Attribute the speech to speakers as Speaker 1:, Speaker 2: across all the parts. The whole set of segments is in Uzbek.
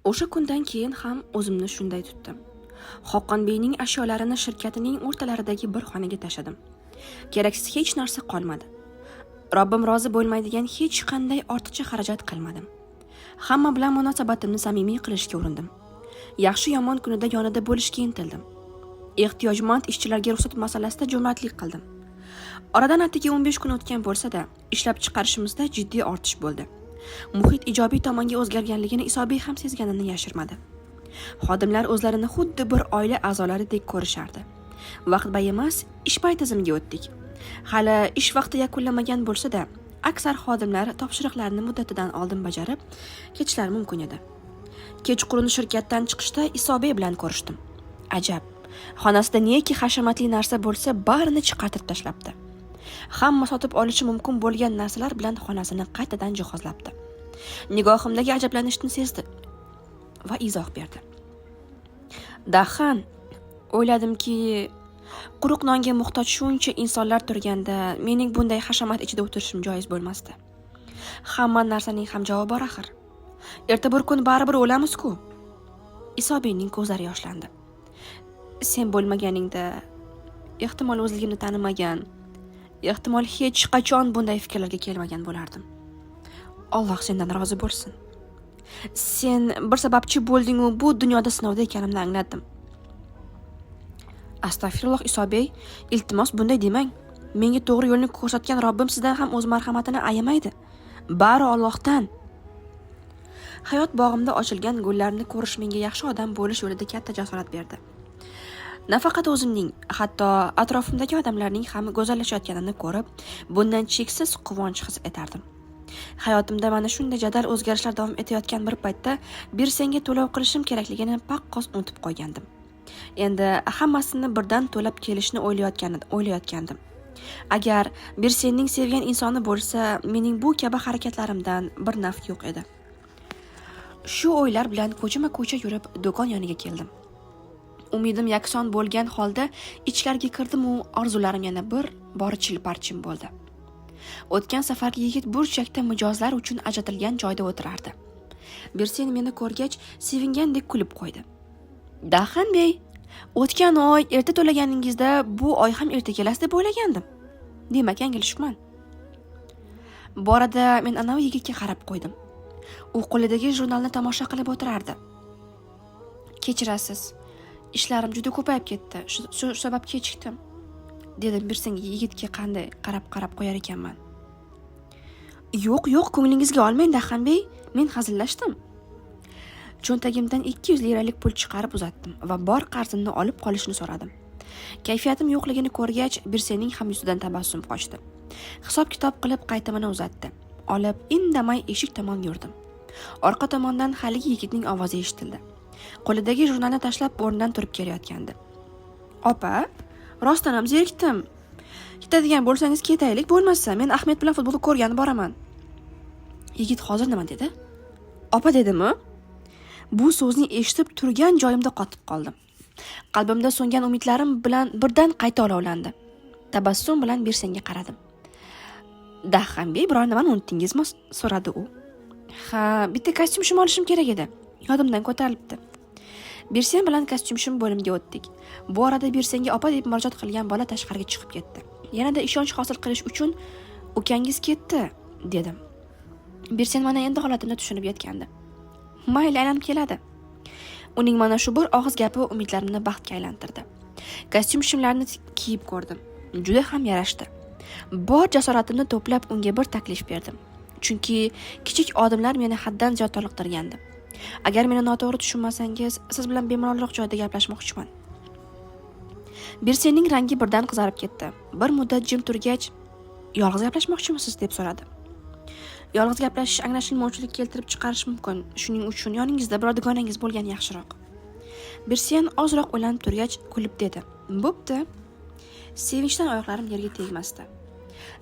Speaker 1: O'sha kundan keyin ham o'zimni shunday tutdim. Xoqonbeyning ashyolarini shirkatining o'rtalaridagi bir xonaga tashadim. Keraksiz hech narsa qolmadi. Robbim rozi bo'lmaydigan hech qanday ortiqcha xarajat qilmadim. Hamma bilan munosabatimni samimiy qilishga urindim. Yaxshi yomon kunida yonida bo'lishga intildim. Ehtiyojmand ishchilarga ruxsat masalasida jo'mardlik qildim. Oradan atigi 15 kun o'tgan bo'lsa-da, ishlab chiqarishimizda jiddiy ortish bo'ldi. Muhit ijobiy tomonga o'zgarganligini Isobek ham sezganini yashirmadi. Xodimlar o'zlarini xuddi bir oila a'zolaridek ko'rishardi. Vaqt emas, ish payti tizimiga o'tdik. Hali ish vaqti yakunlanmagan bo'lsa-da, aksar xodimlar topshiriqlarni muddatidan oldin bajarib, ketishlari mumkin edi. Kechqurun shirkatdan chiqishda Isobek bilan ko'rishdim. Ajab, xonasida neki hashamatli narsa bo'lsa, barini chiqartirib tashlabdi. Hamma sotib olishi mumkin bo'lgan narsalar bilan xonasini qaytadan jihozlabdi. Nigohimdagi ajablanishni sezdi va izoh berdi. Dahan, o'yladimki, quruq nonga muhtoj shuncha insonlar turganda mening bunday hashamat ichida o'tirishim joiz bo'lmasdi. Hamma narsaning ham javobi bor axir. Erta bir kun baribir o'lamiz-ku. Isobekning ko'zlari yoshlandi. Sen bo'lmaganingda, ehtimol o'zligimni tanimagan, ehtimol hech qachon bunday fikrlarga kelmagan bo'lardim. Alloh sendan rozi bo'lsin. Sen bir sababchi bo'lding-u bu dunyoda sinovda ekanimni angladim. Astagfirulloh Isobek, iltimos bunday demang. Menga to'g'ri yo'lni ko'rsatgan Robbim sizdan ham o'z marhamatini ayamaydi. Bari Allohdan. Hayot bog'imda ochilgan gullarni ko'rish menga yaxshi odam bo'lish yo'lida katta jasorat berdi. Nafaqat o'zimning, hatto atrofimdagi odamlarning ham go'zallashayotganini ko'rib, bundan cheksiz quvonch his etardim. Hayotimda mana shunday jadal o'zgarishlar davom etayotgan bir paytda bir senga to'lov qilishim kerakligini paqqos unutib qo'ygandim. Endi hammasini birdan to'lab kelishni o'ylayotgandim. Agar bir senning sevgan insoni bo'lsa, mening bu kabi harakatlarimdan bir naf yo'q edi. Shu o'ylar bilan ko'chama-ko'cha yurib, do'kon yoniga keldim. Umidim yakson bo'lgan holda ichkariga kirdim u orzularim yana bir bori chilparchim bo'ldi. O'tgan safargi yigit burchakda mijozlar uchun ajratilgan joyda o'tirardi. Birsen meni ko'rgach sevingandek kulib qo'ydi. Dahan bey, o'tgan oy erta to'laganingizda bu oy ham erta kelasiz deb o'ylagandim. Demak, yanglishibman. Borada men anavi yigitga qarab qo'ydim. U qo'lidagi jurnalni tomosha qilib o'tirardi. Kechirasiz. Ishlarim juda ko'payib ketdi. Shu sabab kechikdim. Dedim Birsenga yigitga qanday qarab qo'yar ekanman. Yo'q, ko'nglingizga olmang Dahan bey, men hazillashdim. Cho'ntagimdan 200 liralik pul chiqarib uzatdim va bor qarzimni olib qolishni so'radim. Kayfiyatim yo'qligini ko'rgach, Birsenning ham yuzidan tabassum qochdi. Hisob-kitob qilib qaytamini uzatdi. Olib indamay eshik tomon yurdim. Orqa tomondan haligi yigitning ovozi eshitildi. Qo'lidagi jurnalni tashlab o'rnidan turib kelayotgandi. Opa, rostdan ham zerikdim. Ketadigan bo'lsangiz ketaylik, bo'lmasa men Ahmed bilan futbolni ko'rgani boraman. Yigit hozir nima dedi? Opa dedimi? Bu so'zni eshitib turgan joyimda qotib qoldim. Qalbimda so'ngan umidlarim bilan birdan qayta olovlandi. Tabassum bilan Birsenga qaradim. Dahan bey, biror nimani unutdingizmi? So'radi u. Ha, bitta kostyum olishim kerak edi. Yodimdan ko'tarilibdi. Birsen bilan kostyum bo'limga o'tdik. Bu orada Birsenga opa deb murojaat qilgan bola tashqariga chiqib ketdi. Yanada ishonch hosil qilish uchun ukangiz ketdi, dedim. Birsen mana endi holatimni tushunib yetgandi. Mayli, aylanib keladi. Uning mana shu bir og'iz gapi umidlarimni baxtga aylantirdi. Kostyum-shimlarni kiyib ko'rdim. Juda ham yarashdi. Bor jasoratimni to'plab unga bir taklif berdim. Chunki kichik odamlar meni haddan ziyod toliqtirgandi. Agar meni noto'g'ri tushunmasangiz, siz bilan bemalolroq joyda gaplashmoqchiman. Birsenning rangi birdan qizarib ketdi. Bir muddat jim turgach, "Yolg'iz gaplashmoqchimisiz?" deb so'radi. Yolg'iz gaplashish anglashilmovchilik keltirib chiqarish mumkin. Shuning uchun yoningizda biror dugonangiz bo'lgan yaxshiroq. Birsen ozroq o'ylanib turgach, kulib dedi. "Bo'pti." Sevinchdan oyoqlarim yerga tegmasdi.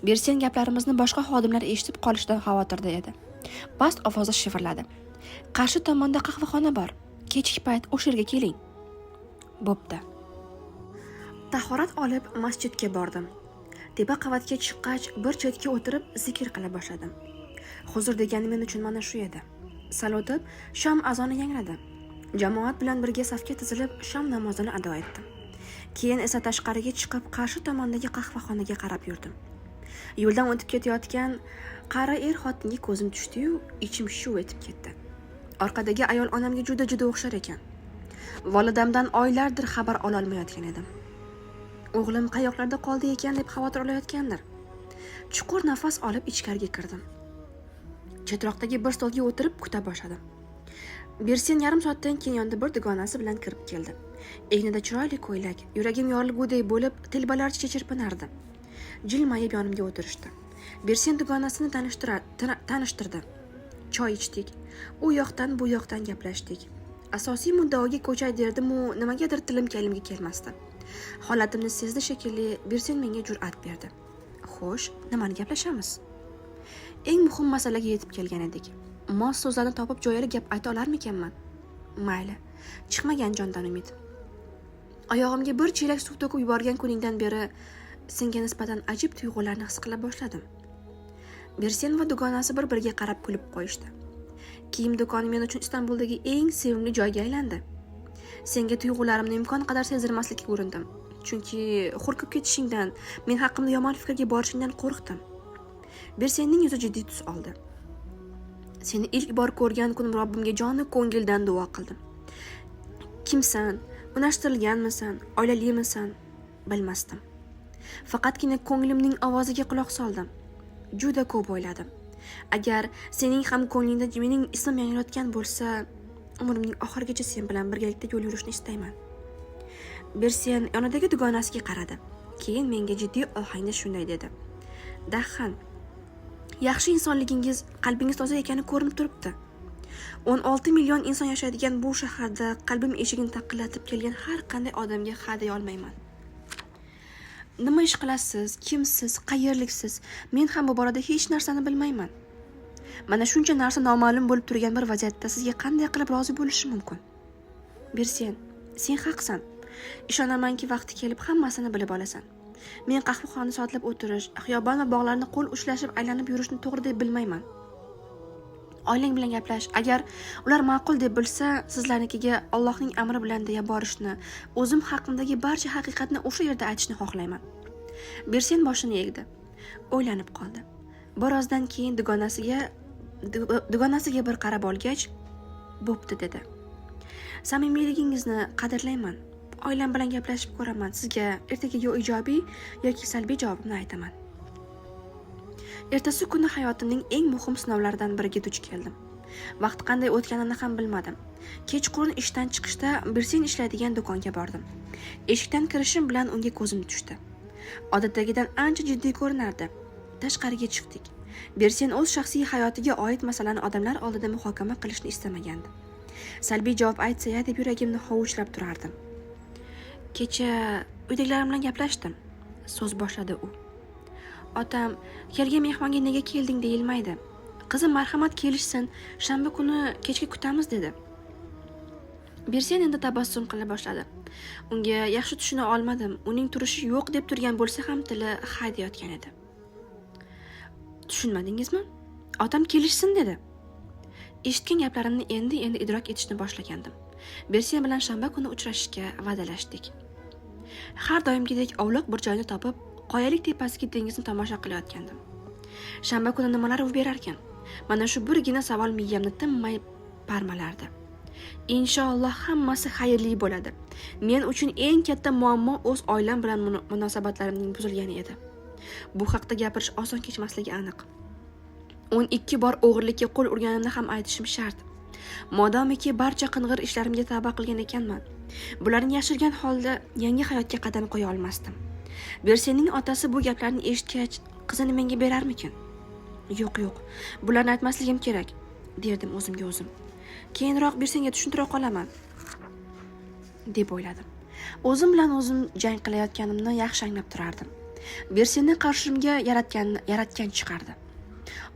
Speaker 1: Birsen gaplarimizni boshqa xodimlar eshitib qolishidan xavotirda edi. Past ovozda shivirladi. "Qarshi tomonda qahvaxona bor. Kechki payt o'sha yerga keling." Bo'pti. Tahorat olib masjidga bordim. Tepa qavatga chiqqach, bir chetga o'tirib zikr qila boshladim. Huzur degani men uchun mana shu edi. Sal o'tib shom azoni yangradi. Jamoat bilan birga safga tizilib shom namozini ado etdim. Keyin esa tashqariga chiqib qarshi tomondagi qahvaxonaga qarab yurdim. Yo'ldan o'tib ketayotgan qari xotinga ko'zim tushdi-yu, ichim shuv etib ketdi. Orqadagi ayol onamga juda o'xshar ekan. Volidamdan oylardir xabar ola olmayotgan edim. O'g'lim qayoqlarda qoldi ekan deb xavotir olayotgandir. Chuqur nafas olib ichkariga kirdim. Chetroqdagi bir stolga o'tirib kuta boshladim. Bersin yarim soatdan keyin yonda bir dugonasi bilan kirib keldi. Egnida chiroyli ko'ylak, yuragim yorilgudek bo'lib, telbalarcha chirpinardi. Jilmayib yonimga o'tirishdi. Bersin dugonasini tanishtirdi. Choy ichdik. U yoqdan bu yoqdan gaplashdik. Asosiy muddaoga ko'chay derdim-u, nimagadir tilim kalimga kelmasdi. Holatimni sezdi shekilli, Bersin menga jur'at berdi. Xo'sh, nimani gaplashamiz? Eng muhim masalaga yetib kelgan edik. Mos so'zlarni topib joyali gap ayta olarmikanman? Mayli, chiqmagan jondan umid. Oyog'imga bir chelak suv to'kib yuborgan kuningdan beri senga nisbatan ajib tuyg'ularni his qila boshladim. Bersin va dugonasi bir-biriga qarab kulib qo'yishdi. Kiyim do'koni men uchun Istanbuldagi eng sevimli joyga aylandi. Senga tuyg'ularimni imkon qadar sezdirmaslikka urindim. Chunki hurkib ketishingdan, men haqimda yomon fikrga borishingdan qo'rqdim. Bersinning yuzi jiddiy tus oldi. Seni ilk bor ko'rgan kun Robbimga joni ko'ngildan duo qildim. Kimsan? Unashtirilganmisan? Oilalisan? Bilmasdim. Faqatgina ko'nglimning ovoziga quloq soldim. Juda ko'p o'yladim. Agar sening ham ko'nglingda mening ismim yangrayotgan bo'lsa, umrimning oxirigacha sen bilan birgalikda yo'l yurishni istayman. Bersin yonidagi dugonasiga qaradi. Keyin menga jiddiy ohangda shunday dedi. Dahan, yaxshi insonligingiz, qalbingiz toza ekani ko'rinib turibdi. 16 million inson yashaydigan bu shaharda qalbim eshigini taqillatib kelgan har qanday odamga ha deya olmayman. Nima ish qilasiz, kimsiz, qayerliksiz, men ham bu borada hech narsani bilmayman. Mana shuncha narsa noma'lum bo'lib turgan bir vaziyatda sizga qanday qilib rozi bo'lishim mumkin? Bersin, sen haqsan. Ishonamanki vaqti kelib hammasini bilib olasan. Men qahvaxona soatlab o'tirish, xiyobon va bog'larni qo'l ushlashib aylanib yurishni to'g'ri deb bilmayman. Oilang bilan gaplash, agar ular ma'qul deb bilsa, sizlarnikiga Allohning amri bilan deya borishni, o'zim haqimdagi barcha haqiqatni o'sha yerda aytishni xohlayman. Bersin boshini egdi. O'ylanib qoldi. Birozdan keyin dugonasiga bir qarab olgach, "Bo'pti" dedi. Samimiyligingizni qadrlayman. Oilam bilan gaplashib ko'raman. Sizga ertaga yo ijobiy yoki salbiy javobni aytaman. Ertasi kuni hayotimning eng muhim sinovlaridan biriga duch keldim. Vaqt qanday o'tganini ham bilmadim. Kechqurun ishdan chiqishda Bersin ishlaydigan do'konga bordim. Eshikdan kirishim bilan unga ko'zim tushdi. Odatdagidan ancha jiddiy ko'rinardi. Tashqariga chiqdik. Bersin o'z shaxsiy hayotiga oid masalani odamlar oldida muhokama qilishni istamagandi. Salbiy javob aytsa-ya deb yuragimni hovuchlab turardim. Kecha uydagilarim bilan gaplashdim. So'z boshladi u. Otam, kelgan mehmonga nega kelding deyilmaydi. Qizim marhamat kelishsin, shanba kuni kechga kutamiz dedi. Bersin endi tabassum qila boshladi. Unga yaxshi tushuna olmadim. Uning turishi yo'q deb turgan bo'lsa ham tili ha deyotgan edi. Tushunmadingizmi? Otam kelishsin dedi. Eshitgan gaplarimni endi idrok etishni boshlagandim. Bersin bilan shanba kuni uchrashishga va'dalashdik. Har doimgidek ovloq bir joyni topib, qoyalik tepasidagi dengizni tomosha qilayotgandim. Shanba kuni nimalar ro'y berar ekan? Mana shu birgina savol miyamni tinmay parmalardi. Inshaalloh hammasi xayrli bo'ladi. Men uchun eng katta muammo o'z oilam bilan munosabatlarimning buzilgani edi. Bu haqda gapirish oson kechmasligi aniq. 12 bor o'g'irlikka qo'l urganimni ham aytishim shart. Modomiki barcha qing'ir ishlarimga tavba qilgan ekanman. Bularni yashirgan holda yangi hayotga qadam qo'ya olmasdim. Bersinning otasi bu gaplarni eshitgach, qizini menga berarmikin? Yo'q, bularni aytmasligim kerak, derdim o'zimga o'zim. Keyinroq Bersinga tushuntira qolaman, deb o'yladim. O'zim bilan o'zim jang qilayotganimni yaxshi anglab turardim. Bersinni qarshimga yaratgan chiqardi.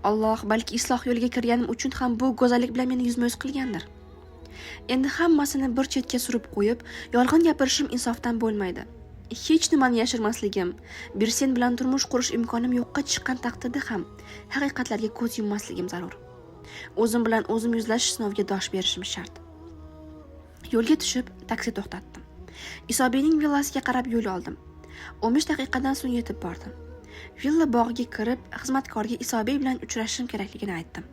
Speaker 1: Alloh balki isloh yo'liga kirganim uchun ham bu go'zallik bilan meni yuzma-yuz qilgandir. Endi hammasini bir chetga surib qo'yib, yolg'on gapirishim insofdan bo'lmaydi. Hech nimani yashirmasligim, Bersin bilan turmush qurish imkonim yo'qqa chiqqan taqdirda ham haqiqatlarga ko'z yummasligim zarur. O'zim bilan o'zim yuzlashish sinoviga dosh berishim shart. Yo'lga tushib, taksi to'xtatdim. Isobiyning villasiga qarab yo'l oldim. 15 daqiqadan so'ng yetib bordim. Villa bog'iga kirib, xizmatkorga Isobiy bilan uchrashishim kerakligini aytdim.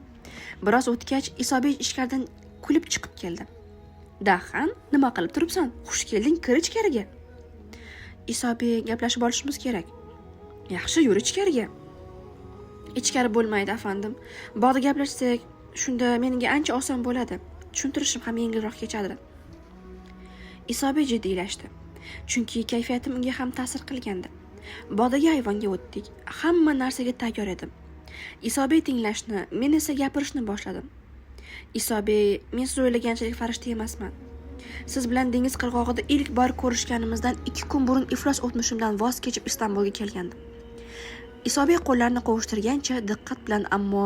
Speaker 1: Biroz o'tgach, Isobiy ichkaridan kulib chiqib keldi. "Dahan, nima qilib turibsan? Xush kelding, kir ichkariga." "Isobiy, gaplashib olishimiz kerak." "Yaxshi, yur ichkariga." "Ichkari bo'lmaydi, afandim. Bog'da gaplashsak, shunda menga ancha oson bo'ladi. Tushuntirishim ham yengilroq kechadi." Isobiy jiddiylashdi. Chunki kayfiyatim unga ham ta'sir qilgandi. Bog'dagi ayvonga o'tdik. Hamma narsaga tayyor edim. Isobiy tinglashni, men esa gapirishni boshladim. "Isobiy, men siz o'ylaganchalik farishta emasman. Siz bilan dengiz qirg'og'ida ilk bor ko'rishganimizdan 2 kun burun iflos o'tmishimdan voz kechib Istanbulga kelgandim." Isobiy qo'llarini qovushtirgancha diqqat bilan, ammo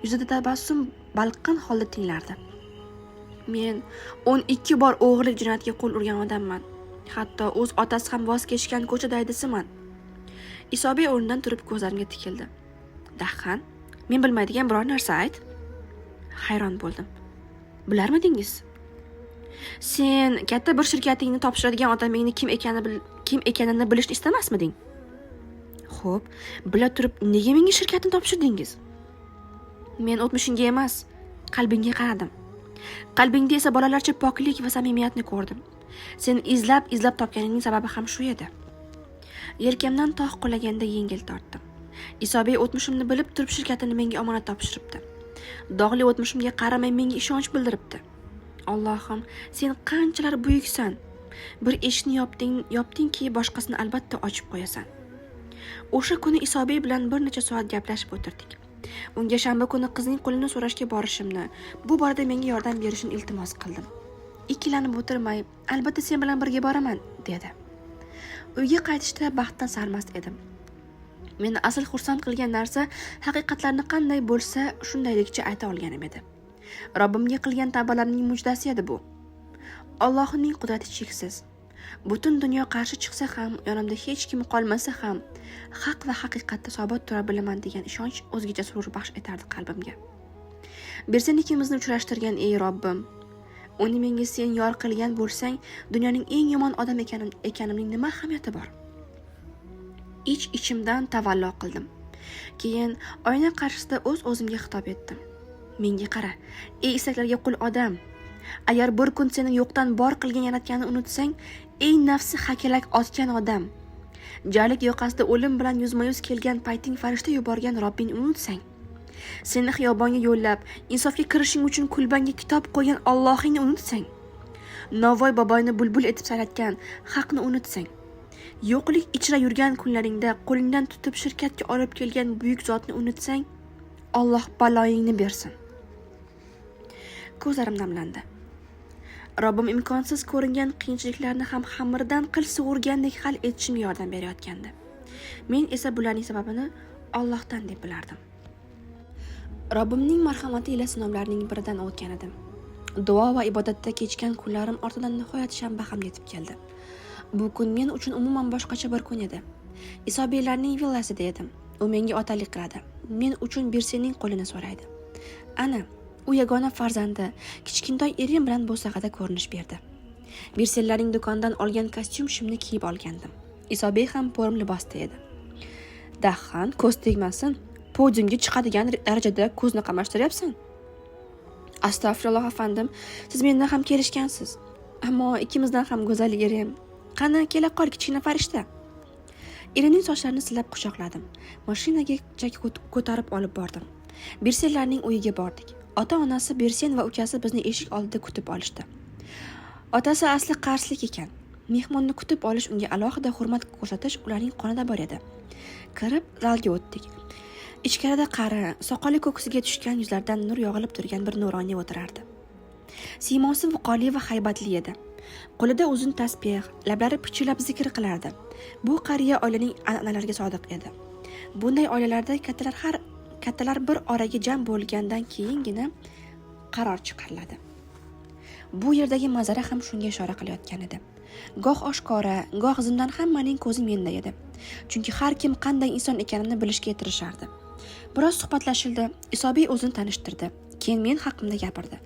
Speaker 1: yuzida tabassum balqqan holda tinglardi. "Men 12 bor o'g'irlik jinoyatiga qo'l urgan odamman. Hatto o'z otasi ham voz kechgan ko'cha daydisiman." Isobiy o'rnidan turib ko'zlarimga tikildi. "Dahan, men bilmaydigan biror narsa ayt." Hayron bo'ldim. "Bilarmidingiz? Sen katta bir shirkatingni topshiradigan odamingni kim ekanini bilishni istamasmiding? Xo'p, bila turib nega menga shirkatni topshirdingiz?" "Men o'tmishingga emas, qalbingga qaradim. Qalbingda esa bolalarcha poklik va samimiyatni ko'rdim. Seni izlab topganingning sababi ham shu edi." Yelkamdan tog' qulaganda yengil tortdim. Isobiy o'tmishimni bilib turib shirkatini menga omonat topshiribdi. Dog'li o'tmishimga qaramay menga ishonch bildiribdi. Allohim, sen qanchalar buyuksan. Bir eshikni yopdingki, boshqasini albatta ochib qo'yasan. O'sha kuni Isobiy bilan bir necha soat gaplashib o'tirdik. Unga shanba kuni qizning qo'lini so'rashga borishimni, bu borada menga yordam berishini iltimos qildim. Ikkilanib o'tirmay, "Albatta sen bilan birga boraman", dedi. Uyga qaytishda baxtdan sarmast edim. Meni asl xursand qilgan narsa haqiqatlarni qanday bo'lsa shundaylikcha ayta olganim edi. Robbimga qilgan tavbalarimning mujdasi edi bu. Allohning qudrati cheksiz. Butun dunyo qarshi chiqsa ham, yonimda hech kim qolmasa ham, haq va haqiqatda sobit tura bilaman degan ishonch o'zgacha surur baxsh etardi qalbimga. Bersen ikkimizni uchrashtirgan ey Robbim, uni menga sen yor qilgan bo'lsang, dunyoning eng yomon odam ekanimning nima ahamiyati bor? Ich-ichimdan tavallo qildim. Keyin oyna qarshisida o'z-o'zimga xitob etdim. "Menga qara, ey istaklarga qul odam. Agar bir kun seni yo'qdan bor qilgan yaratganini unutsang, ey nafsi hakalak otgan odam. Jalik yoqasida o'lim bilan yuzma-yuz kelgan payting farishta yuborgan Robbingni unutsang, seni xiyobonga yo'llab, insofga kirishing uchun kulbangga kitob qo'ygan Allohingni unutsang, Navoiy boboyni bulbul etib sayratgan haqni unutsang, yo'qlik ichra yurgan kunlaringda qo'lingdan tutib shirkatga olib kelgan buyuk zotni unutsang, Alloh baloyingni bersin." Ko'zlarim namlandi. Robbim imkonsiz ko'ringan qiyinchiliklarni ham xamirdan qil sug'urgandek hal etishimga yordam berayotgandi. Men esa bularning sababini Allohdan deb bilardim. Robbimning marhamati ila sinovlarning biridan o'tgan edim. Duo va ibodatda kechgan kunlarim ortidan nihoyat shanba ham yetib keldi. Bu kun men uchun umuman boshqacha bir kun edi. Isobiylarning villasida edim. U menga otalik qiladi. Men uchun Bersenning qo'lini so'raydi. Ana, u yagona farzandi, kichkintoy erim bilan bo'sag'ada ko'rinish berdi. Bersenlarning do'kondan olgan kostyum shimni kiyib olgandim. Isobiy ham po'rim libosda edi. "Dahan, ko'z tegmasin. Podiumga chiqadigan darajada ko'zni qamashtiryapsan." "Astag'firulloh afandim, siz mendan ham kelishgansiz. Ammo ikkimizdan ham go'zal erim. Qani, kela qol kichkina farishta." Erining sochlarini silab quchoqladim. Mashinaga ko'tarib olib bordim. Bersenlarning uyiga bordik. Ota-onasi Bersen va ukasi bizni eshik oldida kutib olishdi. Otasi asli qarslik ekan. Mehmonni kutib olish, unga alohida hurmat ko'rsatish ularning qonida bor edi. Kirib zalga o'tdik. Ichkarida qari, soqoli ko'ksiga tushgan yuzlardan nur yog'ilib turgan bir nuroniy o'tirardi. Siymosi viqoli va haybatli edi. Qo'lida uzun tasbih, lablari pichillab zikr qilardi. Bu qariya oilaning an'analariga sodiq edi. Bunday oilalarda kattalar bir oraga jam bo'lgandan keyingina qaror chiqariladi. Bu yerdagi manzara ham shunga ishora qilayotgan edi. Goh oshkora, goh zimdan hammaning ko'zi menda edi. Chunki har kim qanday inson ekanini bilishga tirishardi. Biroz suhbatlashildi. Isobiy o'zini tanishtirdi. Keyin men haqimda gapirdi.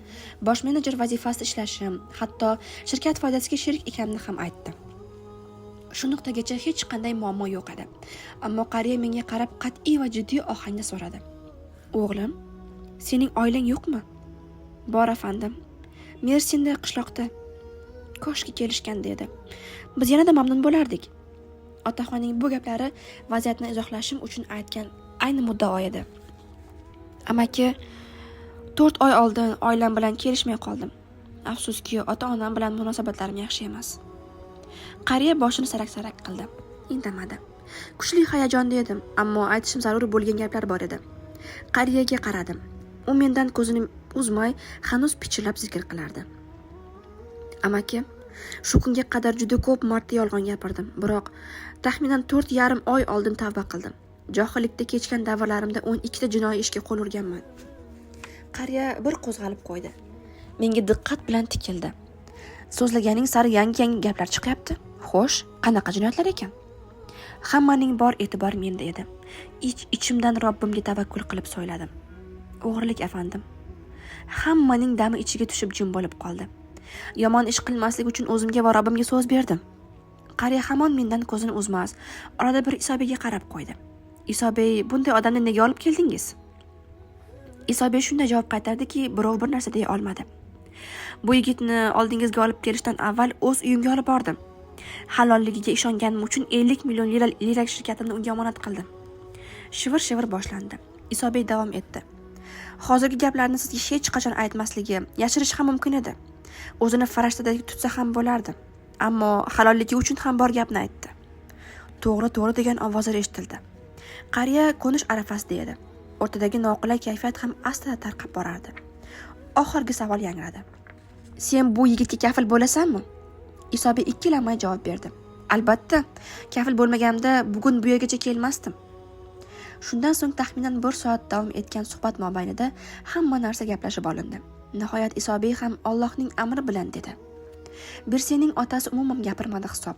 Speaker 1: Bosh menejer vazifasida ishlashim, hatto shirkat foydasiga sherik ekanimni ham aytdim. Shu nuqtagacha hech qanday muammo yo'q edi. Ammo qariya menga qarab qat'iy va jiddiy ohangda so'radi. "O'g'lim, sening oilang yo'qmi?" "Bor afandim. Mersinda qishloqda. Koshki kelishganda edi. Biz yanada mamnun bo'lardik." Otaxonning bu gaplari vaziyatni izohlashim uchun aytgan ayni muddao edi. "Amaki, 4 oy oldin oilam bilan kelishmay qoldim. Afsuski, ota-onam bilan munosabatlarim yaxshi emas." Qariya boshini sarak-sarak qildi. Indamadi. Kuchli hayajonda edim, ammo aytishim zarur bo'lgan gaplar bor edi. Qariyaga qaradim. U mendan ko'zini uzmay, hanuz pichirlab zikr qilardi. "Amaki, shu kunga qadar juda ko'p marta yolg'on gapirdim, biroq taxminan 4,5 oy oldin tavba qildim. Johillikda kechgan davrlarimda 12 ta jinoiy ishga qo'l urganman." Qariya bir qo'zg'alib qo'ydi. Menga diqqat bilan tikildi. "So'zlaganing sari yangi gaplar chiqyapti. Xo'sh, qanaqa jinoyatlar ekan?" Hammaning bor e'tibor menda edi. Ichimdan Robbimga tavakkul qilib so'yladim. "O'g'rilik afandim." Hammaning dami ichiga tushib jim bo'lib qoldi. Yomon ish qilmaslik uchun o'zimga va Robbimga so'z berdim. Qariya hamon mendan ko'zini uzmas, orada bir Isobeyga qarab qo'ydi. "Isobey, bunday odamni nega olib keldingiz?" Isobey shunday javob qaytardiki, birov bir narsa deya olmadi. "Bu yigitni oldingizga olib kelishdan avval o'z uyimga olib bordim. Halolligiga ishonganim uchun 50 million lira shirkatimni unga omonat qildim." Shivir-shivir boshlandi. Isobey davom etdi. "Hozirgi gaplarni sizga hech qachon aytmasligi, yashirish ham mumkin edi. O'zini farishtadek tutsa ham bo'lardi. Ammo halolligi uchun ham bor gapni aytdi." To'g'ri degan ovozlar eshitildi. Qariya ko'nish arafasida edi. O'rtadagi noqulay kayfiyat ham asta tarqab borardi. Oxirgi savol yangradi. "Sen bu yigitga kafil bo'lasanmi?" Isobey ikkilanmay javob berdi. "Albatta, kafil bo'lmaganimda bugun bu yergacha kelmasdim." Shundan so'ng taxminan 1 soat davom etgan suhbat mobaynida hamma narsa gaplashib olindi. Nihoyat Isobey ham Allohning amri bilan dedi. Birsening otasi umuman gapirmadi hisob.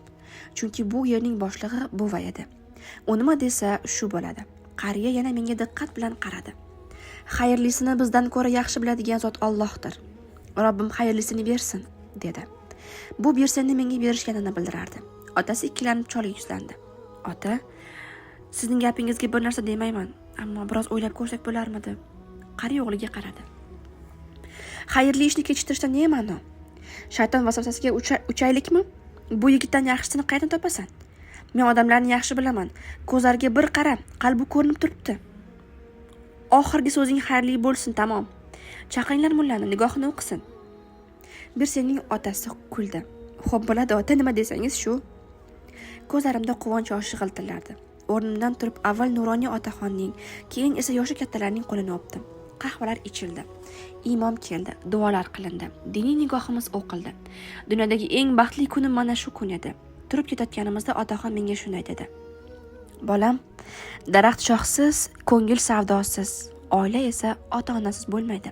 Speaker 1: Chunki bu yerning boshlig'i buva edi. U nima desa shu bo'ladi. Qariya yana menga diqqat bilan qaradi. "Xayrlisini bizdan ko'ra yaxshi biladigan zot Allohdir. Robbim xayrlisini bersin", dedi. Bu Birsenni menga berishganini bildirardi. Otasi ikkilanib cholga yuzlandi. "Ota, sizning gapingizga bir narsa demayman, ammo biroz o'ylab ko'rsak bo'larmidi?" Qariya o'g'liga qaradi. "Xayrli ishni kechiktirishdan ne ma'no? Shayton vasvasasiga uchaylikmi? Bu yigitdan yaxshisini qayerdan topasan? Men odamlarni yaxshi bilaman. Ko'zlariga bir qara, qalbi ko'rinib turibdi. Oxirgi so'zing xayrli bo'lsin, tamom. Chaqiringlar mullani, nigohini o'qisin." Birsenning otasi kuldi. "Xo'p bo'ladi ota, nima desangiz shu." Ko'zlarimda quvonch yoshi g'iltillardi. O'rnimdan turib avval nuroniy otaxonning, keyin esa yoshi kattalarning qo'lini o'pdim. Qahvalar ichildi. Imom keldi, duolar qilindi. Diniy nigohimiz o'qildi. Dunyodagi eng baxtli kunim mana shu kun edi. Turib ketayotganimizda otaxon menga shunday dedi. "Bolam, daraxt shoxsiz, ko'ngil savdosiz, oila esa ota-onasiz bo'lmaydi.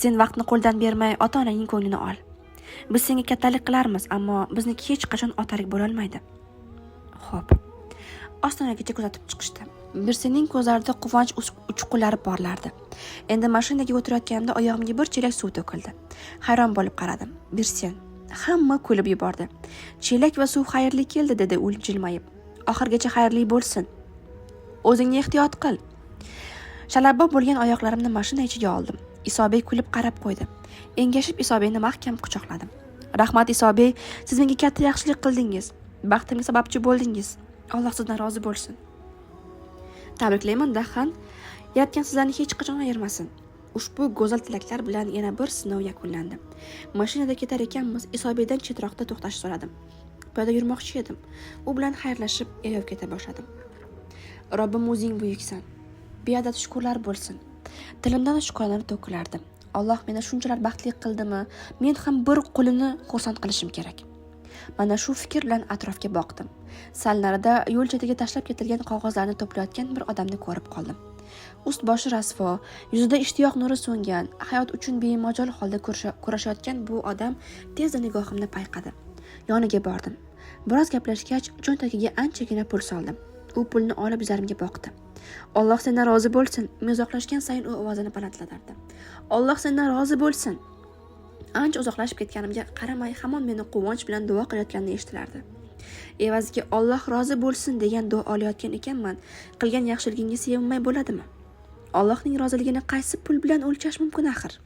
Speaker 1: Sen vaqtni qo'ldan bermay ota-onaning ko'nglini ol. Biz senga kattalik qilarmiz, ammo bizniki hech qachon otalik bo'la olmaydi." Xo'p. Ostonagacha kuzatib chiqishdi. Birsening ko'zlarida quvonch uchqunlari porlardi. Endi mashinaga o'tirayotganimda oyog'imga bir chelak suv to'kildi. Hayron bo'lib qaradim. "Birsen." Hamma kulib yubordi. "Chelak va suv xayrli keldi", dedi u jilmayib. "Oxirgacha xayrli bo'lsin. O'zingni ehtiyot qil." Shalabbo bo'lgan oyoqlarimni mashina ichiga oldim. Isobey kulib qarab qo'ydi. Engashib Isobeyni mahkam quchoqladim. "Rahmat Isobey, siz menga katta yaxshilik qildingiz. Baxtimga sababchi bo'ldingiz. Alloh sizdan rozi bo'lsin." "Tabriklayman Dahan. Yaratgan sizlarni hech qachon ayirmasin." Ushbu go'zal tilaklar bilan yana bir sinov yakunlandi. Mashinada ketar ekanmiz, Isobeydan chetroqda to'xtash so'radim. Piyoda yurmoqchi edim. U bilan xayrlashib, yayov keta boshladim. "Robbim o'zing buyuksan. Beadad shukrlar bo'lsin." Tilimdan shukrlar to'kilardi. Alloh meni shunchalar baxtli qildimi, men ham bir qo'lini xursand qilishim kerak. Mana shu fikr bilan atrofga boqdim. Sal narida yo'l chetiga tashlab ketilgan qog'ozlarni to'playotgan bir odamni ko'rib qoldim. Ust boshi rasvo, yuzida ishtiyoq nuri so'ngan, hayot uchun bemajol holda kurashayotgan bu odam tezda nigohimni payqadi. Yoniga bordim. Biroz gaplashgach, cho'ntagiga anchagina pul soldim. u pulni olib yuzarimga boqdi. Alloh sendan rozi bo'lsin. Men uzoqlashgan sayin u ovozini balandlatardi. Alloh sendan rozi bo'lsin. Ancha uzoqlashib ketganimga qaramay hamon meni quvonch bilan duo qilayotganini eshitilardi. Evaziga Alloh rozi bo'lsin degan duo olayotgan ekanman. Qilgan yaxshiligingga sevinmay bo'ladimi? Allohning roziligini qaysi pul bilan o'lchash mumkin axir?